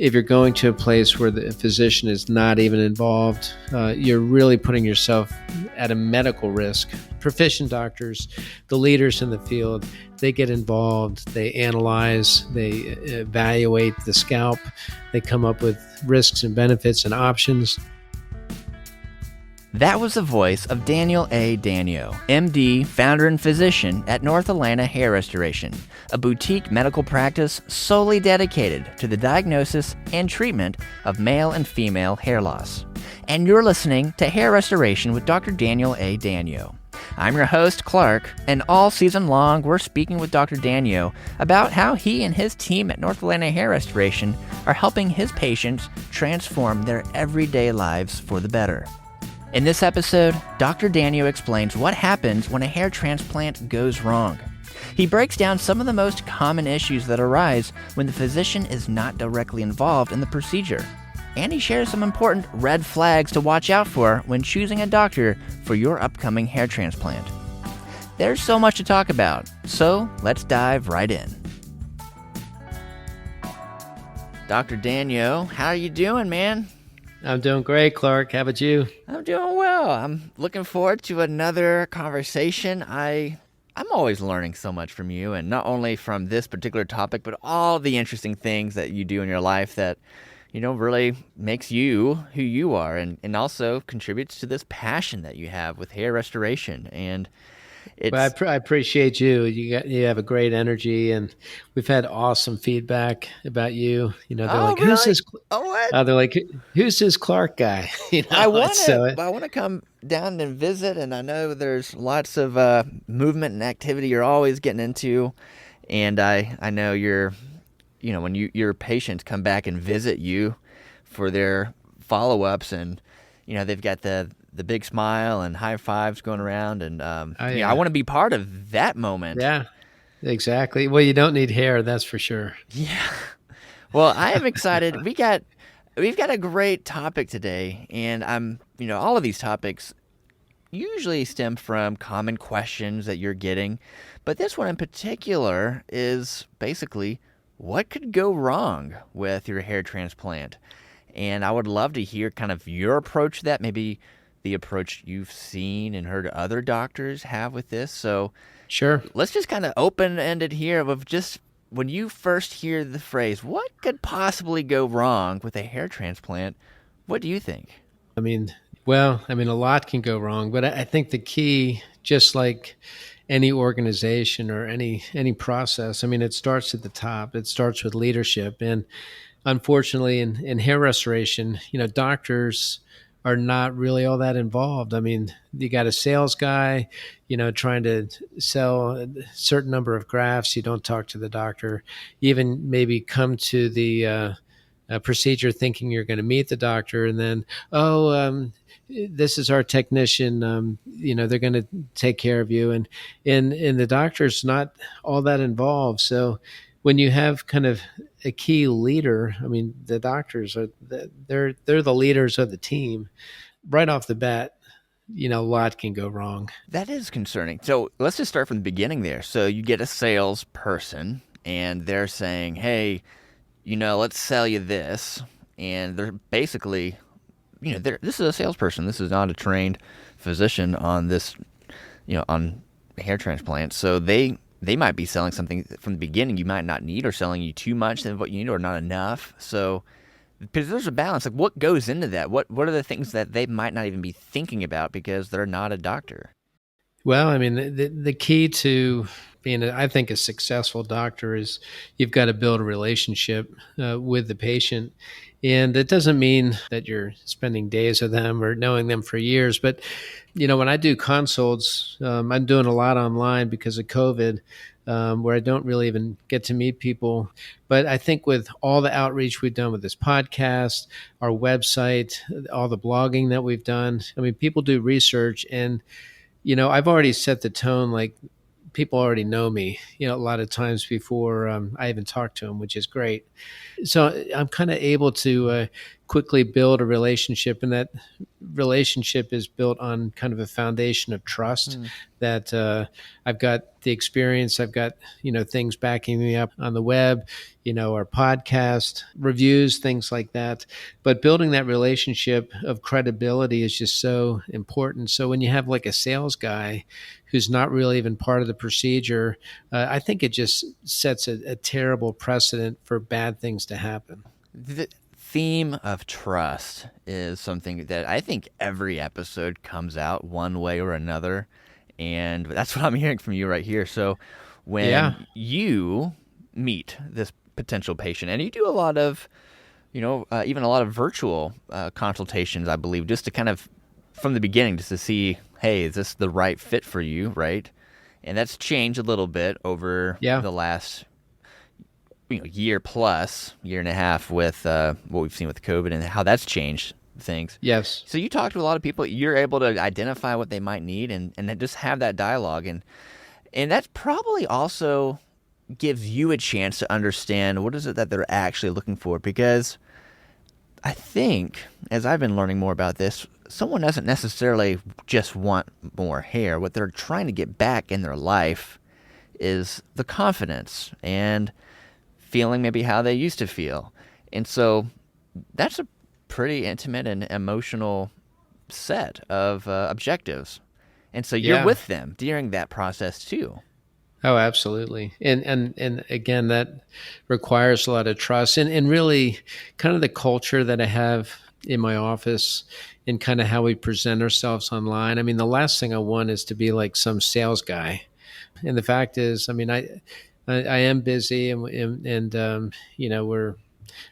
if you're going to a place where the physician is not even involved, you're really putting yourself at a medical risk. Proficient doctors, the leaders in the field, they get involved, they analyze, they evaluate the scalp, they come up with risks and benefits and options. That was the voice of Daniel A. Danyo, MD, founder and physician at North Atlanta Hair Restoration, a boutique medical practice solely dedicated to the diagnosis and treatment of male and female hair loss. And you're listening to Hair Restoration with Dr. Daniel A. Danyo. I'm your host, Clark, and all season long, we're speaking with Dr. Danyo about how he and his team at North Atlanta Hair Restoration are helping his patients transform their everyday lives for the better. In this episode, Dr. Danyo explains what happens when a hair transplant goes wrong. He breaks down some of the most common issues that arise when the physician is not directly involved in the procedure. And he shares some important red flags to watch out for when choosing a doctor for your upcoming hair transplant. There's so much to talk about, so let's dive right in. Dr. Danyo, how are you doing, man? I'm doing great, Clark. How about you? I'm doing well. I'm looking forward to another conversation. I'm always learning so much from you, and not only from this particular topic, but all the interesting things that you do in your life that, really makes you who you are, and also contributes to this passion that you have with hair restoration. And Well, I appreciate you. You have a great energy, and we've had awesome feedback about you. They're like, really? "Who's this?" Oh, what? They're like, "Who's this Clark guy?" I want to come down and visit, and I know there's lots of movement and activity you're always getting into, and I know when your patients come back and visit you for their follow-ups, and they've got the big smile and high fives going around, and I want to be part of that moment. Yeah, exactly. Well, you don't need hair, that's for sure. Yeah. Well, I am excited. We've got a great topic today, and all of these topics usually stem from common questions that you're getting, but this one in particular is basically what could go wrong with your hair transplant. And I would love to hear kind of your approach to that, maybe the approach you've seen and heard other doctors have with this. So Sure. let's just kind of open-ended here with just when you first hear the phrase, what could possibly go wrong with a hair transplant? What do you think? A lot can go wrong, but I think the key, just like any organization or any process, it starts at the top. It starts with leadership. And unfortunately, in hair restoration, doctors are not really all that involved. You got a sales guy, trying to sell a certain number of grafts. You don't talk to the doctor. You even maybe come to the procedure thinking you're going to meet the doctor, and then, this is our technician. They're going to take care of you, and the doctor's not all that involved. So when you have kind of a key leader, the doctors they're the leaders of the team. Right off the bat, a lot can go wrong. That is concerning. So let's just start from the beginning there. So you get a salesperson, and they're saying, hey, let's sell you this. And they're basically, this is a salesperson. This is not a trained physician on this, on hair transplant. So they might be selling something from the beginning you might not need, or selling you too much than what you need, or not enough. So because there's a balance, like what goes into that? What are the things that they might not even be thinking about because they're not a doctor? Well, the key to being, I think, a successful doctor is you've got to build a relationship with the patient. And it doesn't mean that you're spending days with them or knowing them for years. But, when I do consults, I'm doing a lot online because of COVID, where I don't really even get to meet people. But I think with all the outreach we've done with this podcast, our website, all the blogging that we've done, people do research, and, I've already set the tone, like, people already know me, a lot of times before I even talk to them, which is great. So I'm kind of able to quickly build a relationship, and that relationship is built on kind of a foundation of trust Hmm. that I've got the experience, I've got things backing me up on the web, our podcast reviews, things like that. But building that relationship of credibility is just so important. So when you have like a sales guy who's not really even part of the procedure, I think it just sets a terrible precedent for bad things to happen. The theme of trust is something that I think every episode comes out one way or another. And that's what I'm hearing from you right here. So Yeah. when you meet this potential patient, and you do a lot of, even a lot of virtual consultations, I believe, just to kind of, from the beginning, just to see, hey, is this the right fit for you, right? And that's changed a little bit over Yeah. the last year plus, year and a half with what we've seen with COVID and how that's changed things. Yes. So you talk to a lot of people, you're able to identify what they might need and then just have that dialogue. And that probably also gives you a chance to understand what is it that they're actually looking for. Because I think, as I've been learning more about this, someone doesn't necessarily just want more hair. What they're trying to get back in their life is the confidence and feeling maybe how they used to feel. And so that's a pretty intimate and emotional set of objectives. And so you're Yeah. with them during that process too. Oh, absolutely. And again, that requires a lot of trust and really kind of the culture that I have in my office and kind of how we present ourselves online. I mean, the last thing I want is to be like some sales guy. And the fact is, I mean, I am busy and we're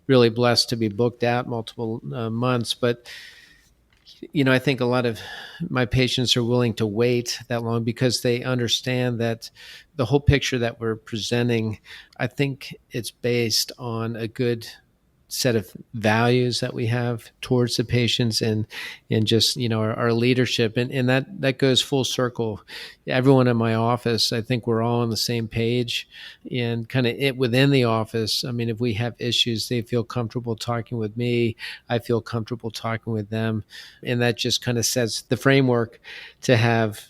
really blessed to be booked out multiple months, but I think a lot of my patients are willing to wait that long because they understand that the whole picture that we're presenting, I think it's based on a good set of values that we have towards the patients and just our leadership and that goes full circle. Everyone in my office, I think we're all on the same page, and kind of it within the office, I mean, if we have issues, they feel comfortable talking with me, I feel comfortable talking with them, and that just kind of sets the framework to have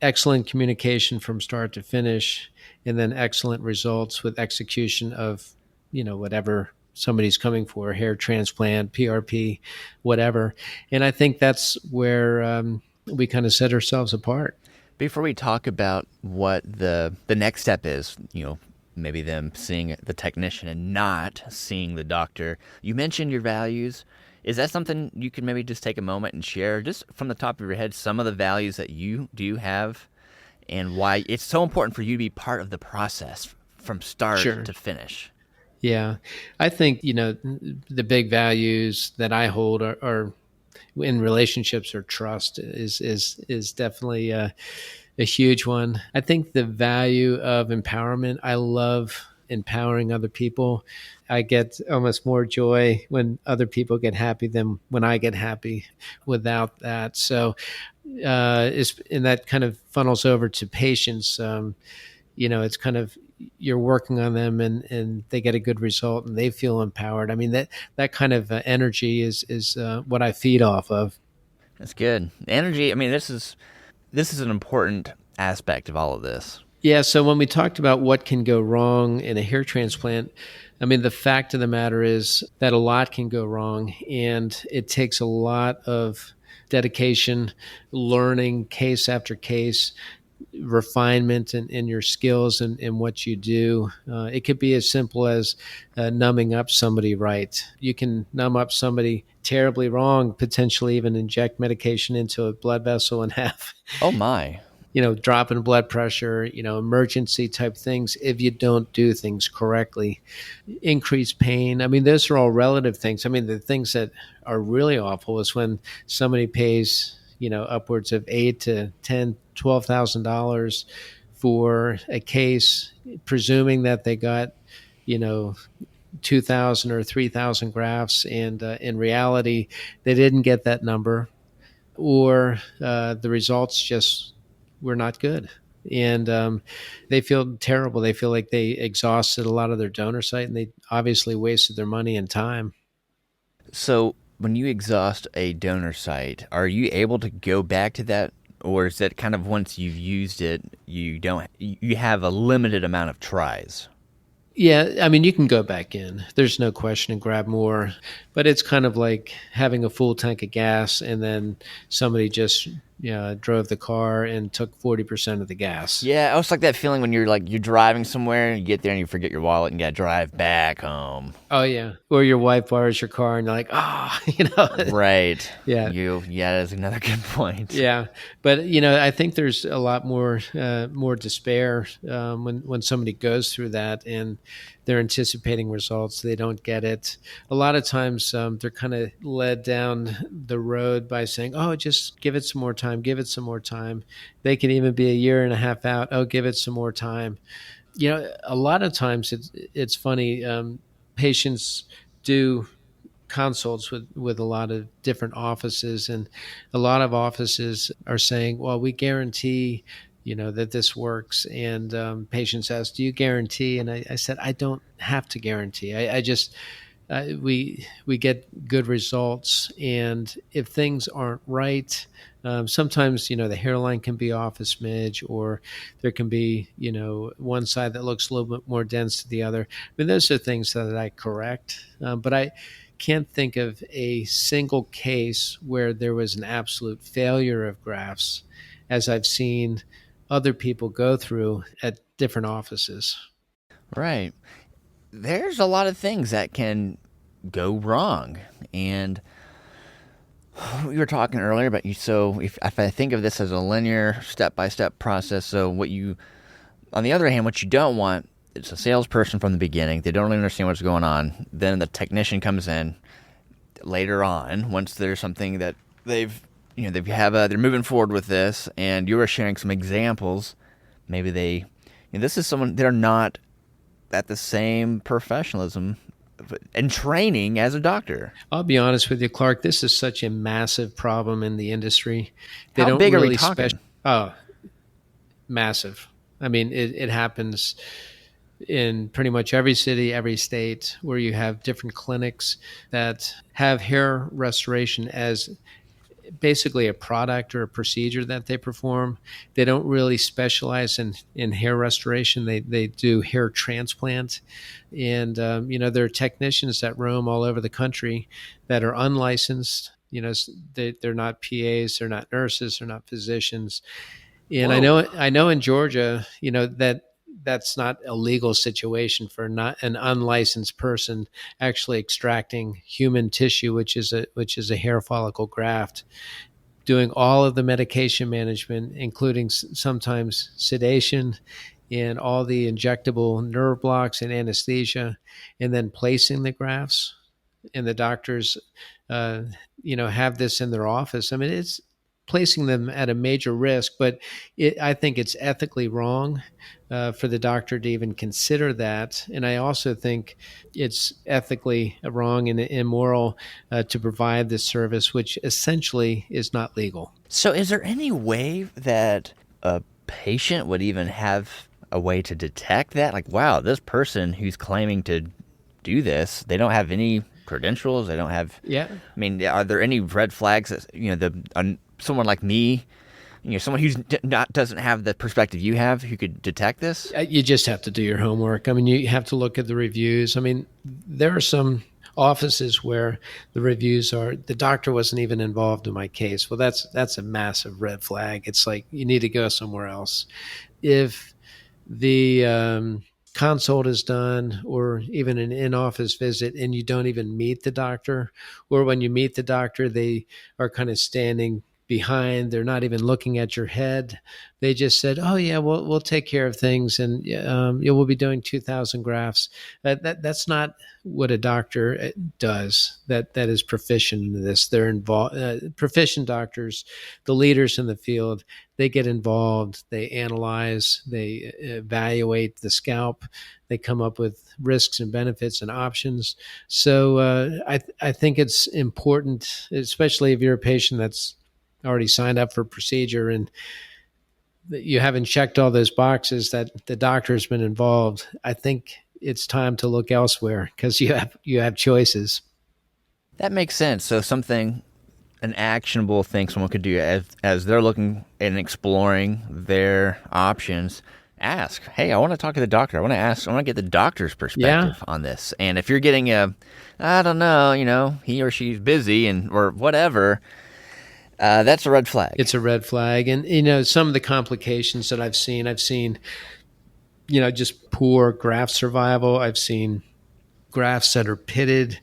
excellent communication from start to finish, and then excellent results with execution of whatever somebody's coming for, hair transplant, PRP, whatever. And I think that's where we kind of set ourselves apart. Before we talk about what the next step is, maybe them seeing the technician and not seeing the doctor, you mentioned your values. Is that something you could maybe just take a moment and share, just from the top of your head, some of the values that you do have and why it's so important for you to be part of the process from start Sure. to finish? Yeah. I think, the big values that I hold are in relationships, or trust is definitely a huge one. I think the value of empowerment. I love empowering other people. I get almost more joy when other people get happy than when I get happy without that. So, and that kind of funnels over to patients. It's kind of you're working on them and they get a good result and they feel empowered. I mean, that kind of energy is what I feed off of. That's good. Energy. I mean, this is an important aspect of all of this. Yeah. So when we talked about what can go wrong in a hair transplant, I mean, the fact of the matter is that a lot can go wrong, and it takes a lot of dedication, learning case after case, refinement in your skills and what you do. It could be as simple as numbing up somebody right. You can numb up somebody terribly wrong, potentially even inject medication into a blood vessel and have Oh my. drop in blood pressure, emergency type things if you don't do things correctly. Increased pain. I mean, those are all relative things. I mean, the things that are really awful is when somebody pays, upwards of eight to $10,000, $12,000 for a case, presuming that they got, you know, 2,000 or 3,000 grafts, and in reality, they didn't get that number, or the results just were not good. and they feel terrible. They feel like they exhausted a lot of their donor site, and they obviously wasted their money and time. So when you exhaust a donor site, are you able to go back to that, or is that kind of once you've used it, you have a limited amount of tries? Yeah, I mean, you can go back in. There's no question and grab more, but it's kind of like having a full tank of gas and then somebody just drove the car and took 40% of the gas. Yeah, it's like that feeling when you're driving somewhere and you get there and you forget your wallet and you gotta drive back home. Oh yeah, or your wife borrows your car and you're like, ah, Right. yeah. Yeah, that's another good point. Yeah, but I think there's a lot more despair when somebody goes through that and they're anticipating results, they don't get it. A lot of times they're kind of led down the road by saying, "Oh, just give it some more time, give it some more time." They can even be a year and a half out. Oh, give it some more time. A lot of times it's funny. Patients do consults with a lot of different offices, and a lot of offices are saying, well, we guarantee that this works, and patients ask, do you guarantee? And I said, I don't have to guarantee. I just we get good results, and if things aren't right, sometimes the hairline can be off a smidge, or there can be one side that looks a little bit more dense to the other. I mean, those are things that I correct, but I can't think of a single case where there was an absolute failure of grafts, as I've seen other people go through at different offices. Right. There's a lot of things that can go wrong. And we were talking earlier about you. So if I think of this as a linear step by step process, so on the other hand, what you don't want, it's a salesperson from the beginning. They don't really understand what's going on. Then the technician comes in later on, once there's something that they're moving forward with this, and you are sharing some examples. Maybe this is someone, they're not at the same professionalism and training as a doctor. I'll be honest with you, Clark. This is such a massive problem in the industry. They How don't big are we really special. talking? Oh, massive. I mean, it happens in pretty much every city, every state, where you have different clinics that have hair restoration as basically a product or a procedure that they perform. They don't really specialize in hair restoration. They do hair transplant, and there are technicians that roam all over the country that are unlicensed. They're not PAs, they're not nurses, they're not physicians. And I Whoa. know I know in Georgia, that's not a legal situation for not an unlicensed person actually extracting human tissue, which is a hair follicle graft, doing all of the medication management, including sometimes sedation and all the injectable nerve blocks and anesthesia, and then placing the grafts. And the doctors, uh, have this in their office. I mean, it's placing them at a major risk, but I think it's ethically wrong for the doctor to even consider that. And I also think it's ethically wrong and immoral to provide this service, which essentially is not legal. So, is there any way that a patient would even have a way to detect that? Like, wow, this person who's claiming to do this, they don't have any credentials. They don't have. Yeah, I mean, are there any red flags that someone like me, someone who's not doesn't have the perspective you have, who could detect this? you just have to do your homework. I mean, you have to look at the reviews. I mean, there are some offices where the reviews are the doctor wasn't even involved in my case. Well, that's a massive red flag. It's like you need to go somewhere else. If the consult is done, or even an in-office visit, and you don't even meet the doctor, or when you meet the doctor, they are kind of standing behind, they're not even looking at your head, they just said, oh yeah, we'll take care of things, and we'll be doing 2,000 grafts. That's not what a doctor does that is proficient in this. They're involved. Proficient doctors, the leaders in the field, they get involved, they analyze, they evaluate the scalp, they come up with risks and benefits and options. So I think it's important, especially if you're a patient that's already signed up for a procedure, and you haven't checked all those boxes that the doctor's been involved, I think it's time to look elsewhere because you have choices. That makes sense. So something, an actionable thing someone could do as they're looking and exploring their options. Ask, hey, I want to talk to the doctor. I want to get the doctor's Yeah, perspective on this. And if you're getting I don't know, he or she's busy or whatever, that's a red flag. it's a red flag. And some of the complications that I've seen just poor graft survival. I've seen grafts that are pitted,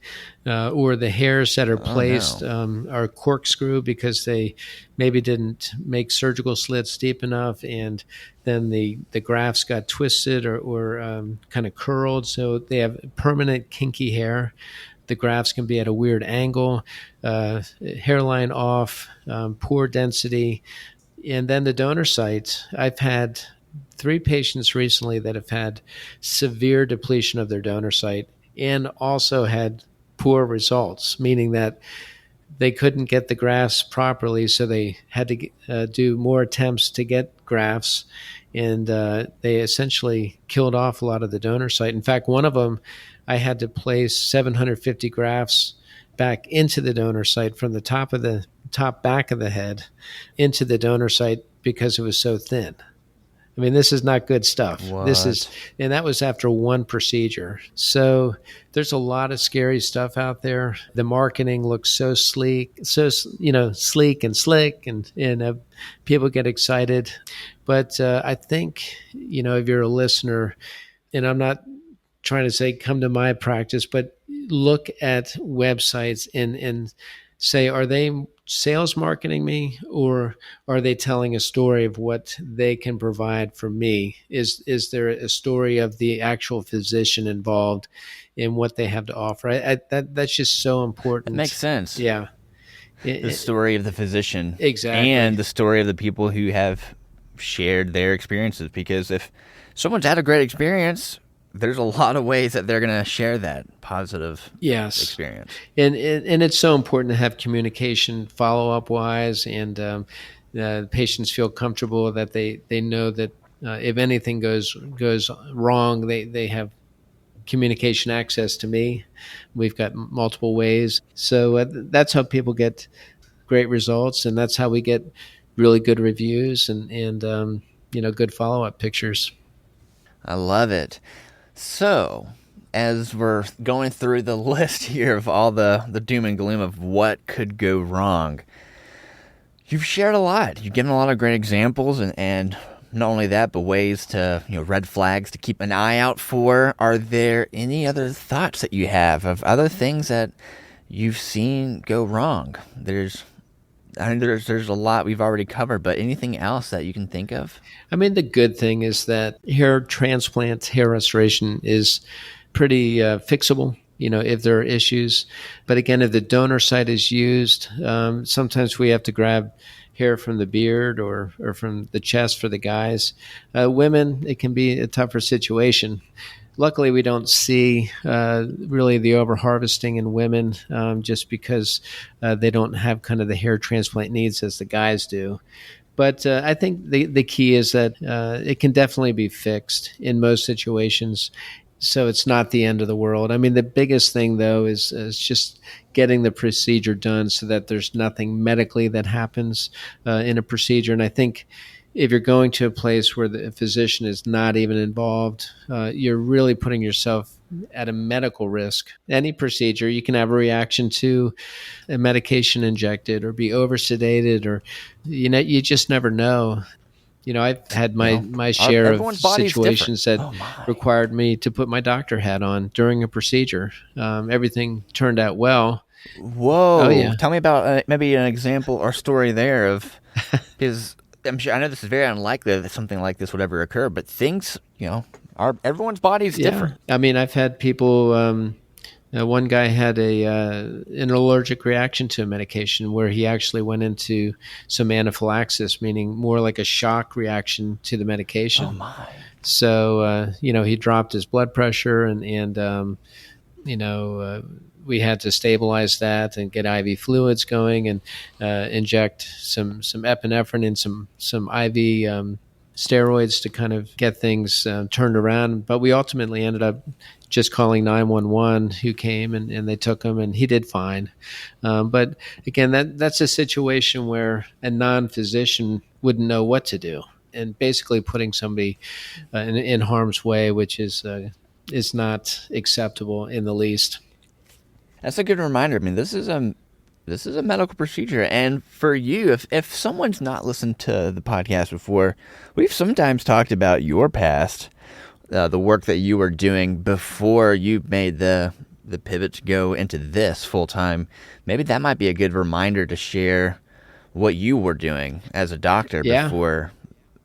or the hairs that are Oh placed no. are corkscrew because they maybe didn't make surgical slits deep enough, and then the grafts got twisted or kind of curled, so they have permanent kinky hair. The grafts can be at a weird angle, hairline off, poor density, and then the donor site. I've had three patients recently that have had severe depletion of their donor site and also had poor results, meaning that they couldn't get the grafts properly, so they had to do more attempts to get grafts, and they essentially killed off a lot of the donor site. In fact, one of them, I had to place 750 grafts back into the donor site from the top back of the head into the donor site because it was so thin. I mean, this is not good stuff. What? And that was after one procedure. So there's a lot of scary stuff out there. The marketing looks so sleek, sleek and slick, and people get excited. But I think, if you're a listener, and I'm not trying to say come to my practice, but look at websites and say, are they sales marketing me, or are they telling a story of what they can provide for me? Is there a story of the actual physician involved in what they have to offer? That's just so That makes important. sense. Yeah, The story of the physician and exactly. the story of the people who have shared their experiences. Because if someone's had a great experience, there's a lot of ways that they're going to share that positive Yes. experience. And it's so important to have communication follow up wise, and patients feel comfortable that they know that if anything goes wrong, they have communication access to me. We've got multiple ways, so that's how people get great results, and that's how we get really good reviews and good follow up pictures. I love it. So, as we're going through the list here of all the doom and gloom of what could go wrong, you've shared a lot. You've given a lot of great examples, and not only that, but ways to, red flags to keep an eye out for. Are there any other thoughts that you have of other things that you've seen go wrong? There's a lot we've already covered, but anything else that you can think of? I mean, the good thing is that hair transplant, hair restoration is pretty fixable, if there are issues. But again, if the donor site is used, sometimes we have to grab hair from the beard or from the chest for the guys. Women, it can be a tougher situation. Luckily, we don't see really the over harvesting in women, just because they don't have kind of the hair transplant needs as the guys do. But I think the key is that it can definitely be fixed in most situations. So it's not the end of the world. I mean, the biggest thing, though, is just getting the procedure done so that there's nothing medically that happens in a procedure. And I think if you're going to a place where the physician is not even involved, you're really putting yourself at a medical risk. Any procedure, you can have a reaction to a medication injected or be over sedated, or you just never know. I've had my share of Everyone's body's different. situations that Oh my. required me to put my doctor hat on during a procedure. Everything turned out well. Oh Whoa. yeah. Tell me about maybe an example or story there of, because I'm sure, I know this is very unlikely that something like this would ever occur, but things, are everyone's body's Yeah, different. I mean, I've had people. One guy had an allergic reaction to a medication where he actually went into some anaphylaxis, meaning more like a shock reaction to the Oh medication. my. So he dropped his blood pressure, and you know, uh, we had to stabilize that and get IV fluids going and inject some epinephrine and some IV. steroids to kind of get things turned around. But we ultimately ended up just calling 911, who came and they took him, and he did fine. But again, that's a situation where a non-physician wouldn't know what to do, and basically putting somebody in harm's way, which is not acceptable in the least. That's a good reminder. I mean, this is a medical procedure, and for you, if someone's not listened to the podcast before, we've sometimes talked about your past, the work that you were doing before you made the pivot to go into this full time. Maybe that might be a good reminder to share what you were doing as a doctor before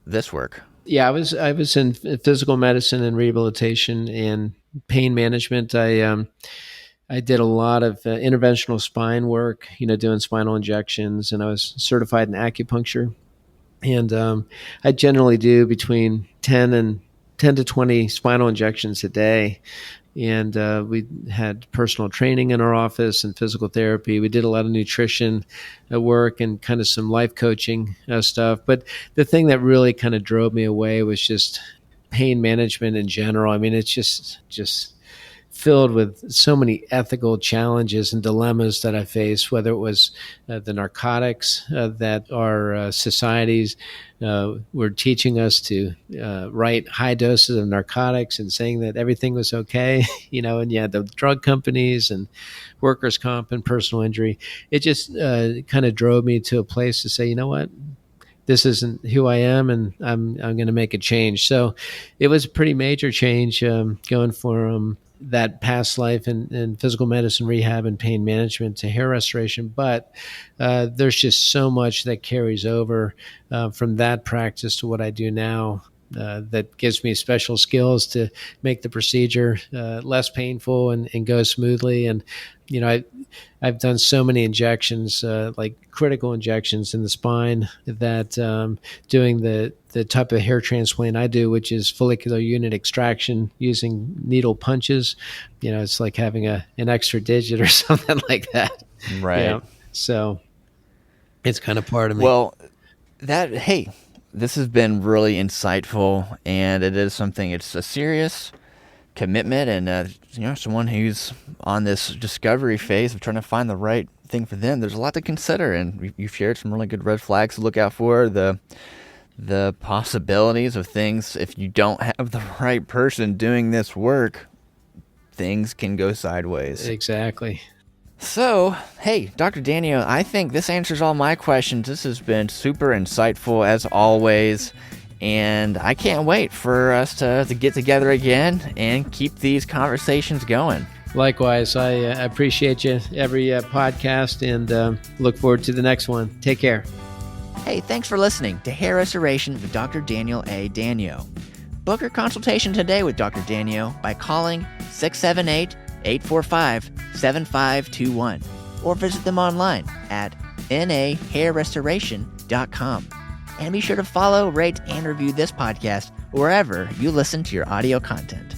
this work. Yeah, I was in physical medicine and rehabilitation and pain management. I did a lot of interventional spine work, doing spinal injections, and I was certified in acupuncture. And I generally do between 10 to 20 spinal injections a day. And we had personal training in our office and physical therapy. We did a lot of nutrition work and kind of some life coaching stuff. But the thing that really kind of drove me away was just pain management in general. I mean, it's just filled with so many ethical challenges and dilemmas that I faced, whether it was the narcotics that our societies were teaching us to write high doses of narcotics and saying that everything was okay, and you had the drug companies and workers' comp and personal injury. It just kind of drove me to a place to say, you know what? This isn't who I am, and I'm going to make a change. So it was a pretty major change going from that past life in physical medicine, rehab, and pain management to hair restoration. But there's just so much that carries over from that practice to what I do now that gives me special skills to make the procedure less painful and go smoothly. And, I've done so many injections, like critical injections in the spine, that doing the type of hair transplant I do, which is follicular unit extraction using needle punches, it's like having an extra digit or something like that. Right. So it's kind of part of me. Well, this has been really insightful, and it is something, it's a serious commitment, and someone who's on this discovery phase of trying to find the right thing for them, there's a lot to consider, and you've shared some really good red flags to look out for, the possibilities of things. If you don't have the right person doing this work, things can go sideways. Exactly. So, hey, Dr. Danyo, I think this answers all my questions. This has been super insightful as always, and I can't wait for us to get together again and keep these conversations going. Likewise, I appreciate you every podcast, and look forward to the next one. Take care. Hey, thanks for listening to Hair Restoration with Dr. Daniel A. Danyo. Book your consultation today with Dr. Danyo by calling 678-845-7521 or visit them online at nahairrestoration.com. And be sure to follow, rate, and review this podcast wherever you listen to your audio content.